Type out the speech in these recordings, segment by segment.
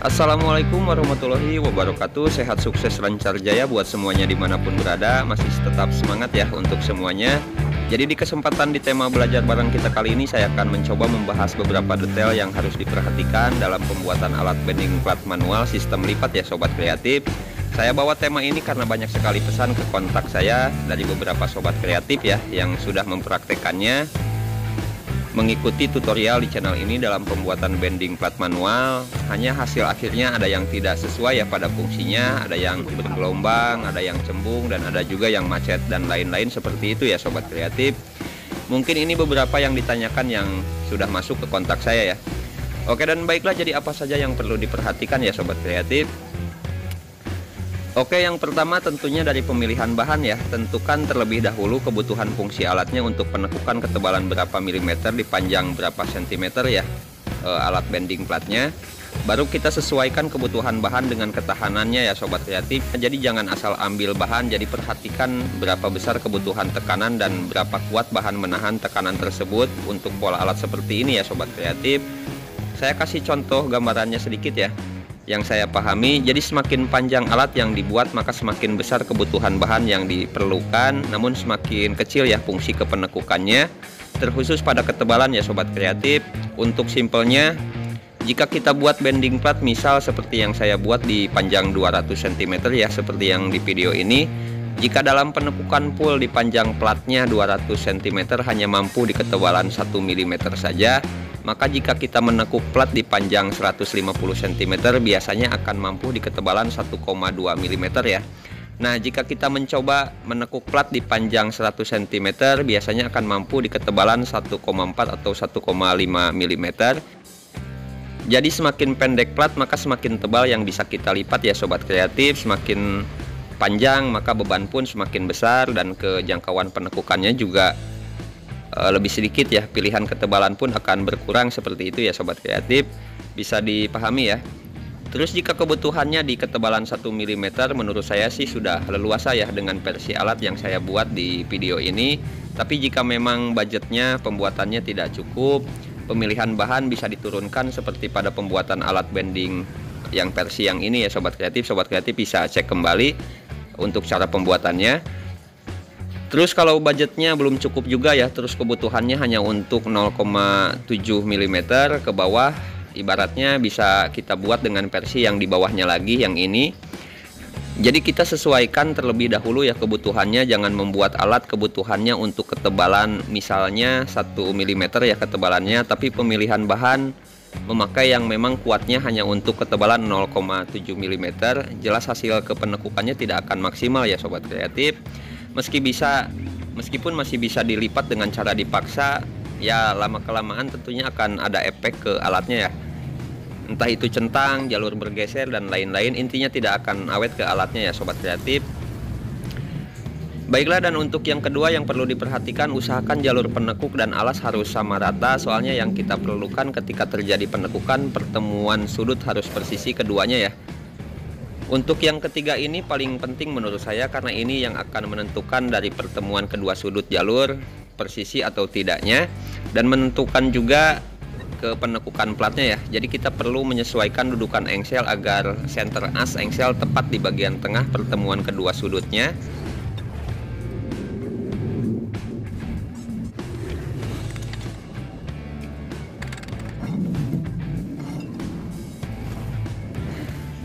Assalamualaikum warahmatullahi wabarakatuh. Sehat, sukses, lancar jaya buat semuanya dimanapun berada. Masih tetap semangat ya untuk semuanya. Jadi di kesempatan di tema belajar bareng kita kali ini, saya akan mencoba membahas beberapa detail yang harus diperhatikan dalam pembuatan alat bending plat manual sistem lipat ya sobat kreatif. Saya bawa tema ini karena banyak sekali pesan ke kontak saya dari beberapa sobat kreatif ya yang sudah mempraktekannya, mengikuti tutorial di channel ini dalam pembuatan bending plat manual. Hanya hasil akhirnya ada yang tidak sesuai ya pada fungsinya, ada yang bergelombang, ada yang cembung, dan ada juga yang macet dan lain-lain seperti itu ya sobat kreatif. Mungkin ini beberapa yang ditanyakan yang sudah masuk ke kontak saya ya. Oke, dan baiklah, jadi apa saja yang perlu diperhatikan ya sobat kreatif? Oke, yang pertama tentunya dari pemilihan bahan ya. Tentukan terlebih dahulu kebutuhan fungsi alatnya untuk penekukan ketebalan berapa milimeter di panjang berapa sentimeter ya alat bending platnya. Baru kita sesuaikan kebutuhan bahan dengan ketahanannya ya sobat kreatif. Jadi jangan asal ambil bahan, jadi perhatikan berapa besar kebutuhan tekanan dan berapa kuat bahan menahan tekanan tersebut untuk pola alat seperti ini ya sobat kreatif. Saya kasih contoh gambarannya sedikit ya yang saya pahami. Jadi semakin panjang alat yang dibuat, maka semakin besar kebutuhan bahan yang diperlukan, namun semakin kecil ya fungsi kepenekukannya, terkhusus pada ketebalan ya sobat kreatif. Untuk simpelnya, jika kita buat bending plat misal seperti yang saya buat di panjang 200 cm ya seperti yang di video ini, jika dalam penekukan full di panjang platnya 200 cm hanya mampu di ketebalan 1 mm saja, maka jika kita menekuk plat di panjang 150 cm biasanya akan mampu di ketebalan 1,2 mm ya. Nah, jika kita mencoba menekuk plat di panjang 100 cm biasanya akan mampu di ketebalan 1,4 atau 1,5 mm. Jadi semakin pendek plat maka semakin tebal yang bisa kita lipat ya sobat kreatif. Semakin panjang maka beban pun semakin besar dan kejangkauan penekukannya juga lebih sedikit ya. Pilihan ketebalan pun akan berkurang seperti itu ya sobat kreatif. Bisa dipahami ya. Terus jika kebutuhannya di ketebalan 1 mm, menurut saya sih sudah leluasa ya dengan versi alat yang saya buat di video ini. Tapi jika memang budgetnya pembuatannya tidak cukup, pemilihan bahan bisa diturunkan seperti pada pembuatan alat bending yang versi yang ini ya sobat kreatif. Sobat kreatif bisa cek kembali untuk cara pembuatannya. Terus kalau budgetnya belum cukup juga ya, terus kebutuhannya hanya untuk 0,7 mm ke bawah, ibaratnya bisa kita buat dengan versi yang di bawahnya lagi, yang ini. Jadi kita sesuaikan terlebih dahulu ya kebutuhannya, jangan membuat alat kebutuhannya untuk ketebalan misalnya 1 mm ya ketebalannya, tapi pemilihan bahan memakai yang memang kuatnya hanya untuk ketebalan 0,7 mm. Jelas hasil kepenekukannya tidak akan maksimal ya sobat kreatif. Meskipun masih bisa dilipat dengan cara dipaksa, ya lama kelamaan tentunya akan ada efek ke alatnya ya. Entah itu centang, jalur bergeser dan lain-lain, intinya tidak akan awet ke alatnya ya sobat kreatif. Baiklah, dan untuk yang kedua yang perlu diperhatikan, usahakan jalur penekuk dan alas harus sama rata. Soalnya yang kita perlukan ketika terjadi penekukan, pertemuan sudut harus persisi keduanya ya. Untuk yang ketiga ini paling penting menurut saya, karena ini yang akan menentukan dari pertemuan kedua sudut jalur persisi atau tidaknya, dan menentukan juga ke penekukan platnya ya. Jadi kita perlu menyesuaikan dudukan engsel agar center as engsel tepat di bagian tengah pertemuan kedua sudutnya.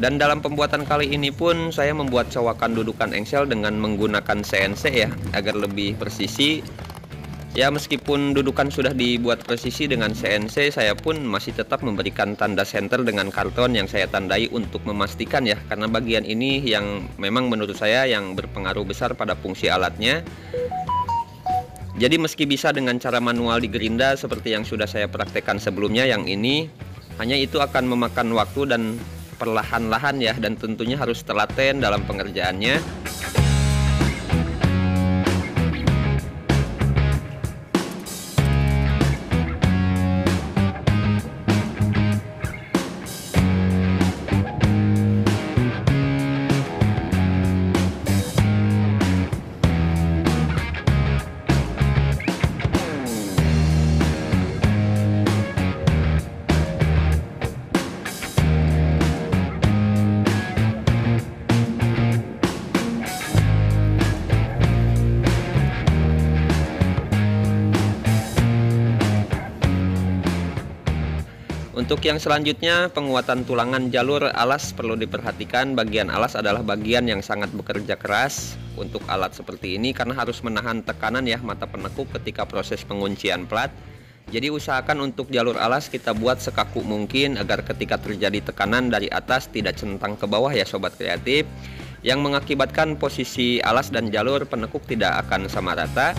Dan dalam pembuatan kali ini pun saya membuat cowakan dudukan engsel dengan menggunakan CNC ya, agar lebih presisi. Ya, meskipun dudukan sudah dibuat presisi dengan CNC, saya pun masih tetap memberikan tanda center dengan karton yang saya tandai untuk memastikan ya, karena bagian ini yang memang menurut saya yang berpengaruh besar pada fungsi alatnya. Jadi meski bisa dengan cara manual digerinda seperti yang sudah saya praktekkan sebelumnya, yang ini hanya itu akan memakan waktu dan perlahan-lahan ya, dan tentunya harus telaten dalam pengerjaannya. Untuk yang selanjutnya, penguatan tulangan jalur alas perlu diperhatikan. Bagian alas adalah bagian yang sangat bekerja keras untuk alat seperti ini karena harus menahan tekanan ya mata penekuk ketika proses penguncian plat. Jadi usahakan untuk jalur alas kita buat sekaku mungkin agar ketika terjadi tekanan dari atas tidak centang ke bawah ya sobat kreatif, yang mengakibatkan posisi alas dan jalur penekuk tidak akan sama rata.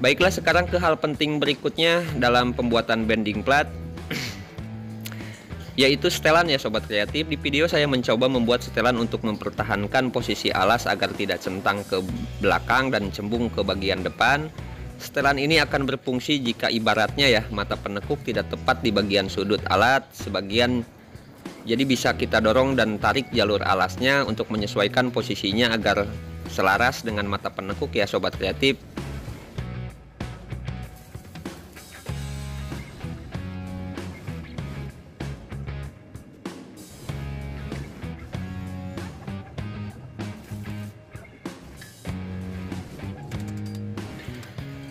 Baiklah, sekarang ke hal penting berikutnya dalam pembuatan bending plat, yaitu setelan ya sobat kreatif. Di video saya mencoba membuat setelan untuk mempertahankan posisi alas agar tidak centang ke belakang dan cembung ke bagian depan. Setelan ini akan berfungsi jika ibaratnya ya mata penekuk tidak tepat di bagian sudut alat sebagian. Jadi bisa kita dorong dan tarik jalur alasnya untuk menyesuaikan posisinya agar selaras dengan mata penekuk ya sobat kreatif.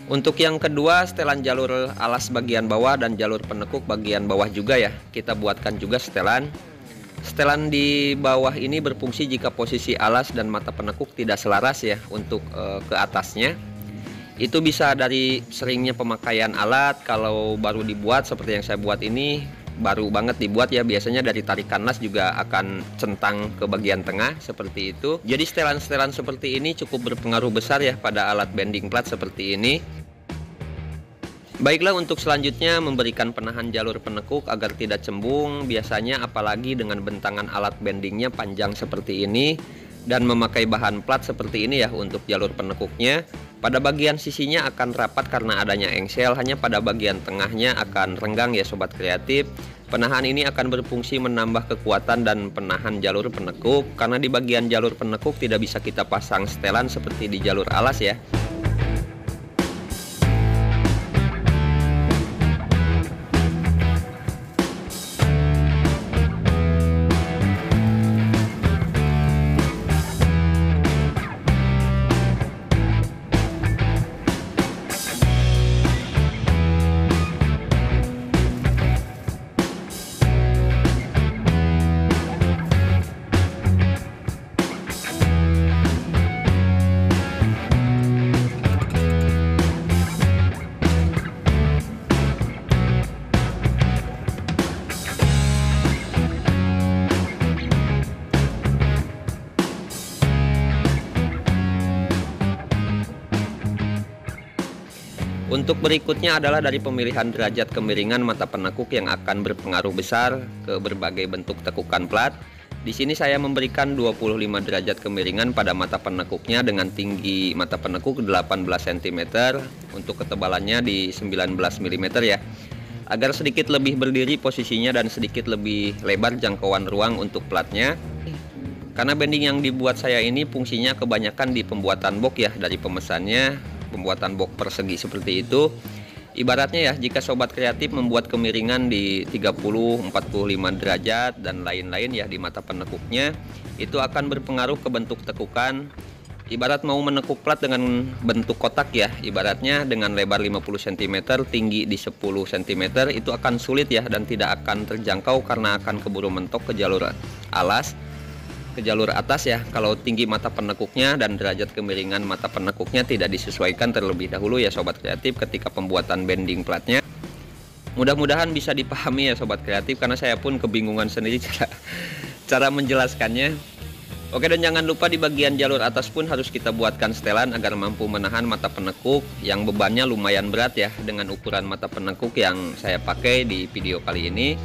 Untuk yang kedua, setelan jalur alas bagian bawah dan jalur penekuk bagian bawah juga ya. Kita buatkan juga setelan. Setelan di bawah ini berfungsi jika posisi alas dan mata penekuk tidak selaras ya untuk ke atasnya. Itu bisa dari seringnya pemakaian alat. Kalau baru dibuat seperti yang saya buat ini, baru banget dibuat ya, biasanya dari tarikan las juga akan centang ke bagian tengah seperti itu. Jadi setelan-setelan seperti ini cukup berpengaruh besar ya pada alat bending plat seperti ini. Baiklah, untuk selanjutnya memberikan penahan jalur penekuk agar tidak cembung, biasanya apalagi dengan bentangan alat bendingnya panjang seperti ini dan memakai bahan plat seperti ini ya untuk jalur penekuknya. Pada bagian sisinya akan rapat karena adanya engsel, hanya pada bagian tengahnya akan renggang ya sobat kreatif. Penahan ini akan berfungsi menambah kekuatan dan penahan jalur penekuk, karena di bagian jalur penekuk tidak bisa kita pasang setelan seperti di jalur alas ya. Untuk berikutnya adalah dari pemilihan derajat kemiringan mata penekuk yang akan berpengaruh besar ke berbagai bentuk tekukan plat. Di sini saya memberikan 25 derajat kemiringan pada mata penekuknya dengan tinggi mata penekuk 18 cm, untuk ketebalannya di 19 mm ya. Agar sedikit lebih berdiri posisinya dan sedikit lebih lebar jangkauan ruang untuk platnya. Karena bending yang dibuat saya ini fungsinya kebanyakan di pembuatan box ya, dari pemesannya pembuatan box persegi seperti itu. Ibaratnya ya, jika sobat kreatif membuat kemiringan di 30, 45 derajat dan lain-lain ya di mata penekuknya, itu akan berpengaruh ke bentuk tekukan. Ibarat mau menekuk plat dengan bentuk kotak ya, ibaratnya dengan lebar 50 cm, tinggi di 10 cm, itu akan sulit ya dan tidak akan terjangkau karena akan keburu mentok ke jalur alas, ke jalur atas ya, kalau tinggi mata penekuknya dan derajat kemiringan mata penekuknya tidak disesuaikan terlebih dahulu ya sobat kreatif ketika pembuatan bending platnya. Mudah-mudahan bisa dipahami ya sobat kreatif, karena saya pun kebingungan sendiri cara menjelaskannya. Oke, dan jangan lupa di bagian jalur atas pun harus kita buatkan setelan agar mampu menahan mata penekuk yang bebannya lumayan berat ya, dengan ukuran mata penekuk yang saya pakai di video kali ini.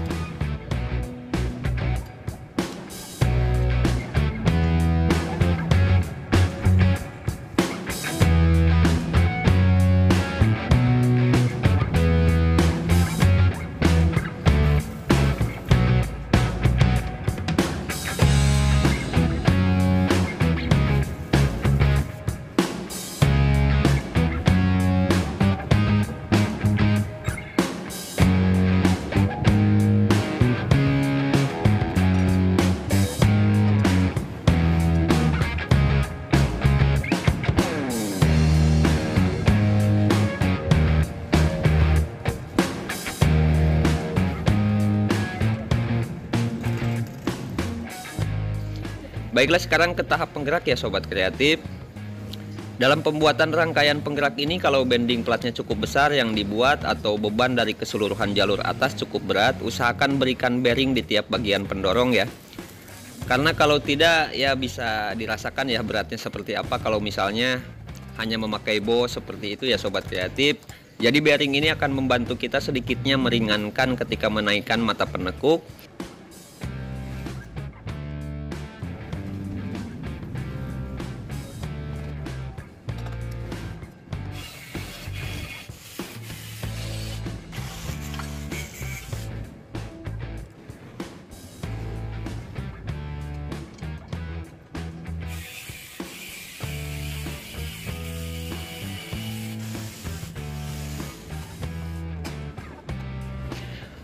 Baiklah, sekarang ke tahap penggerak ya sobat kreatif. Dalam pembuatan rangkaian penggerak ini, kalau bending platnya cukup besar yang dibuat atau beban dari keseluruhan jalur atas cukup berat, usahakan berikan bearing di tiap bagian pendorong ya. Karena kalau tidak ya bisa dirasakan ya beratnya seperti apa kalau misalnya hanya memakai bow seperti itu ya sobat kreatif. Jadi bearing ini akan membantu kita sedikitnya meringankan ketika menaikkan mata penekuk.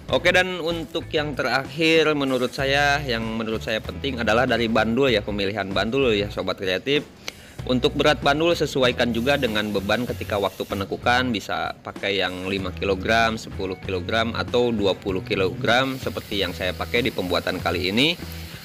Oke, dan untuk yang terakhir yang menurut saya penting adalah dari bandul ya, pemilihan bandul ya sobat kreatif. Untuk berat bandul sesuaikan juga dengan beban ketika waktu penekukan, bisa pakai yang 5 kg, 10 kg, atau 20 kg seperti yang saya pakai di pembuatan kali ini.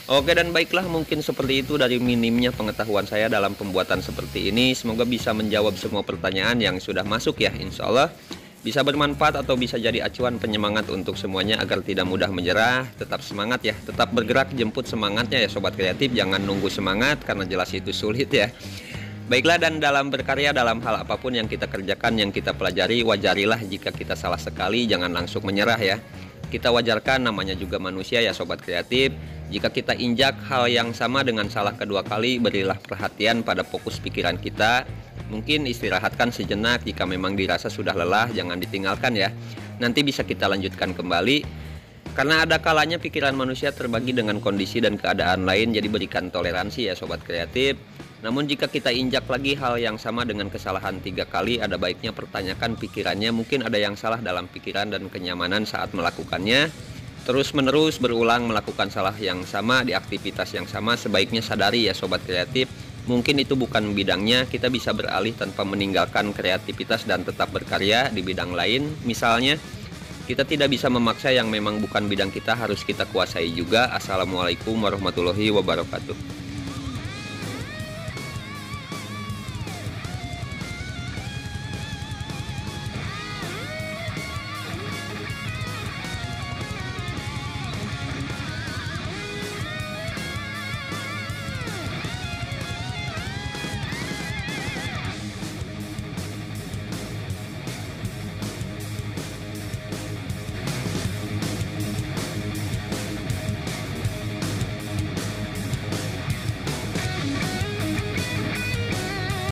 Oke, dan baiklah, mungkin seperti itu dari minimnya pengetahuan saya dalam pembuatan seperti ini. Semoga bisa menjawab semua pertanyaan yang sudah masuk ya, insya Allah bisa bermanfaat atau bisa jadi acuan penyemangat untuk semuanya agar tidak mudah menyerah. Tetap semangat ya, tetap bergerak, jemput semangatnya ya Sobat Kreatif. Jangan nunggu semangat karena jelas itu sulit ya. Baiklah, dan dalam berkarya, dalam hal apapun yang kita kerjakan, yang kita pelajari, wajarilah jika kita salah sekali, jangan langsung menyerah ya. Kita wajarkan, namanya juga manusia ya Sobat Kreatif. Jika kita injak hal yang sama dengan salah kedua kali, berilah perhatian pada fokus pikiran kita. Mungkin istirahatkan sejenak, jika memang dirasa sudah lelah, jangan ditinggalkan ya. Nanti bisa kita lanjutkan kembali. Karena ada kalanya pikiran manusia terbagi dengan kondisi dan keadaan lain, jadi berikan toleransi ya Sobat Kreatif. Namun jika kita injak lagi hal yang sama dengan kesalahan 3 kali, ada baiknya pertanyakan pikirannya, mungkin ada yang salah dalam pikiran dan kenyamanan saat melakukannya. Terus menerus berulang melakukan salah yang sama di aktivitas yang sama, sebaiknya sadari ya Sobat Kreatif. Mungkin itu bukan bidangnya, kita bisa beralih tanpa meninggalkan kreativitas dan tetap berkarya di bidang lain. Misalnya, kita tidak bisa memaksa yang memang bukan bidang kita harus kita kuasai juga. Assalamualaikum warahmatullahi wabarakatuh.